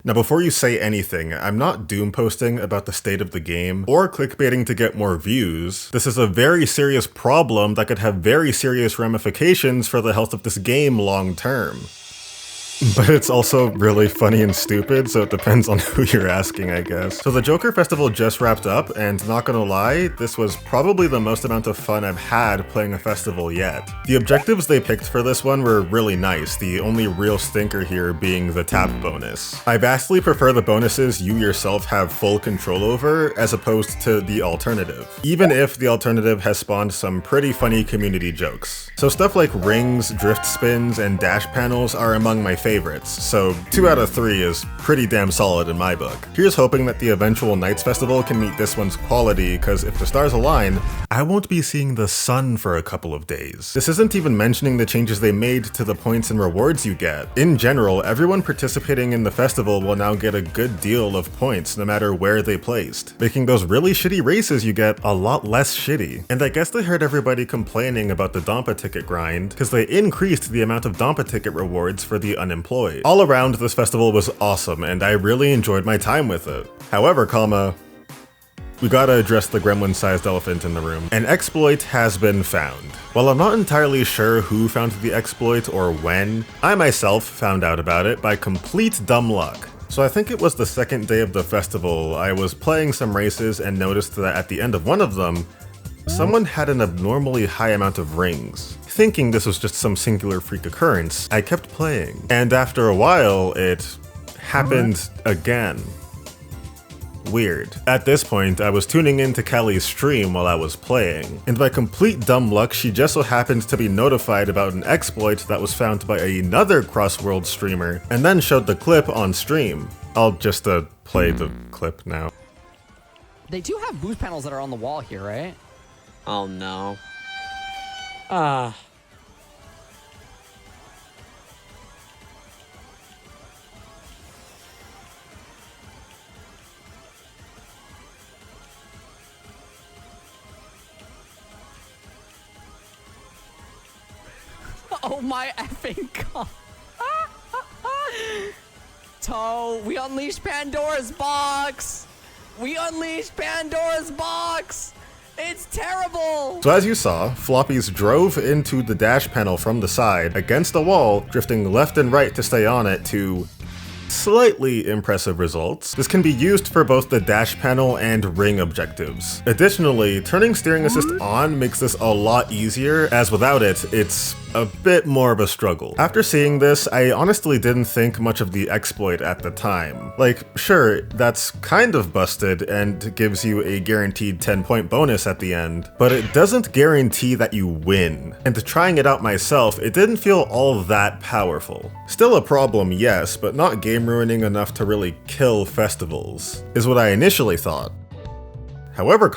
Now before you say anything, I'm not doom posting about the state of the game or clickbaiting to get more views. This is a very serious problem that could have very serious ramifications for the health of this game long term. But it's also really funny and stupid, so it depends on who you're asking, I guess. So the Joker Festival just wrapped up, and not gonna lie, this was probably the most amount of fun I've had playing a festival yet. The objectives they picked for this one were really nice, the only real stinker here being the tap bonus. I vastly prefer the bonuses you yourself have full control over, as opposed to the alternative, even if the alternative has spawned some pretty funny community jokes. So stuff like rings, drift spins, and dash panels are among my favorites, so 2 out of 3 is pretty damn solid in my book. Here's hoping that the eventual Nights Festival can meet this one's quality, cause if the stars align, I won't be seeing the sun for a couple of days. This isn't even mentioning the changes they made to the points and rewards you get. In general, everyone participating in the festival will now get a good deal of points no matter where they placed, making those really shitty races you get a lot less shitty. And I guess they heard everybody complaining about the Dompa ticket grind, cause they increased the amount of Dompa ticket rewards for the unemployed. All around, this festival was awesome, and I really enjoyed my time with it. However, we gotta address the gremlin-sized elephant in the room. An exploit has been found. While I'm not entirely sure who found the exploit or when, I myself found out about it by complete dumb luck. So I think it was the second day of the festival. I was playing some races and noticed that at the end of one of them, someone had an abnormally high amount of rings. Thinking this was just some singular freak occurrence, I kept playing. And after a while, it happened again. Weird. At this point, I was tuning into Callie's stream while I was playing, and by complete dumb luck, she just so happened to be notified about an exploit that was found by another Crossworlds streamer, and then showed the clip on stream. I'll just play the clip now. They do have boost panels that are on the wall here, right? Oh no. Oh my effing god. Toe, we unleashed Pandora's box. We unleashed Pandora's box. It's terrible! So as you saw, Floppyz drove into the dash panel from the side, against the wall, drifting left and right to stay on it to slightly impressive results. This can be used for both the dash panel and ring objectives. Additionally, turning steering assist on makes this a lot easier, as without it, it's a bit more of a struggle. After seeing this, I honestly didn't think much of the exploit at the time. Like, sure, that's kind of busted and gives you a guaranteed 10-point bonus at the end, but it doesn't guarantee that you win. And trying it out myself, it didn't feel all that powerful. Still a problem, yes, but not game-ruining enough to really kill festivals, is what I initially thought. However,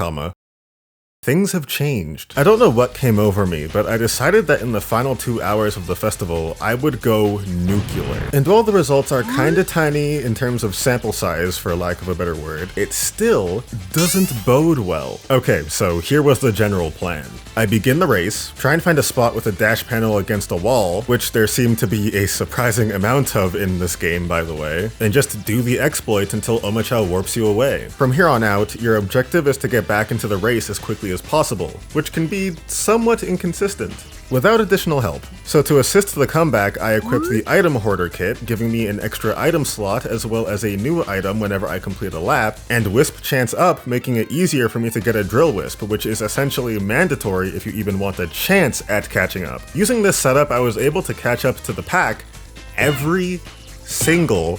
things have changed. I don't know what came over me, but I decided that in the final 2 hours of the festival, I would go nuclear. And while the results are kinda tiny in terms of sample size, for lack of a better word, it still doesn't bode well. Okay, so here was the general plan. I begin the race, try and find a spot with a dash panel against a wall, which there seemed to be a surprising amount of in this game, by the way, and just do the exploit until Omochao warps you away. From here on out, your objective is to get back into the race as quickly as possible, which can be somewhat inconsistent, without additional help. So to assist the comeback, I equipped the item hoarder kit, giving me an extra item slot as well as a new item whenever I complete a lap, and wisp chance up, making it easier for me to get a drill wisp, which is essentially mandatory if you even want a chance at catching up. Using this setup, I was able to catch up to the pack every single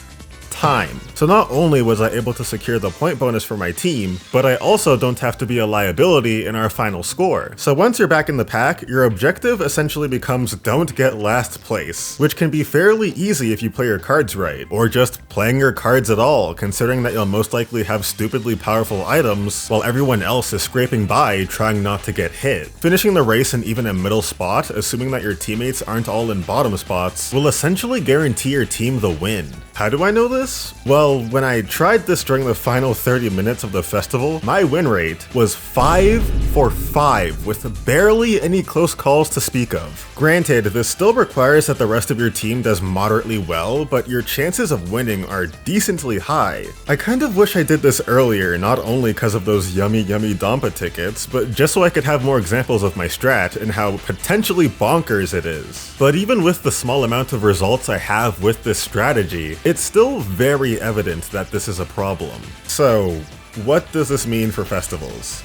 time. So not only was I able to secure the point bonus for my team, but I also don't have to be a liability in our final score. So once you're back in the pack, your objective essentially becomes don't get last place, which can be fairly easy if you play your cards right, or just playing your cards at all, considering that you'll most likely have stupidly powerful items while everyone else is scraping by trying not to get hit. Finishing the race in even a middle spot, assuming that your teammates aren't all in bottom spots, will essentially guarantee your team the win. How do I know this? this? Well, when I tried this during the final 30 minutes of the festival, my win rate was 5 for 5 with barely any close calls to speak of. Granted, this still requires that the rest of your team does moderately well, but your chances of winning are decently high. I kind of wish I did this earlier, not only because of those yummy Dompa tickets, but just so I could have more examples of my strat and how potentially bonkers it is. But even with the small amount of results I have with this strategy, it's still very evident that this is a problem. So, what does this mean for festivals?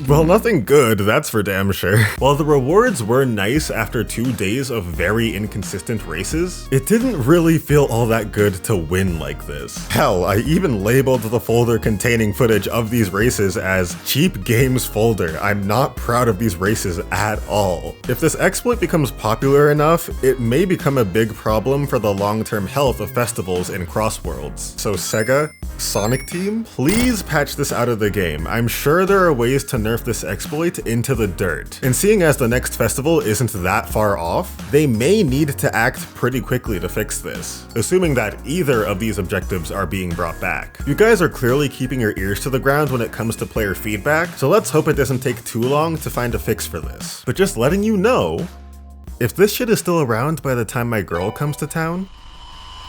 Well, nothing good, that's for damn sure. While the rewards were nice after 2 days of very inconsistent races, it didn't really feel all that good to win like this. Hell, I even labeled the folder containing footage of these races as cheap games folder. I'm not proud of these races at all. If this exploit becomes popular enough, it may become a big problem for the long-term health of festivals in Crossworlds. So Sega, Sonic Team, please patch this out of the game. I'm sure there are ways to nerf this exploit into the dirt. And seeing as the next festival isn't that far off, they may need to act pretty quickly to fix this, assuming that either of these objectives are being brought back. You guys are clearly keeping your ears to the ground when it comes to player feedback, so let's hope it doesn't take too long to find a fix for this. But just letting you know, if this shit is still around by the time my girl comes to town,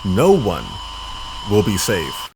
no one will be safe.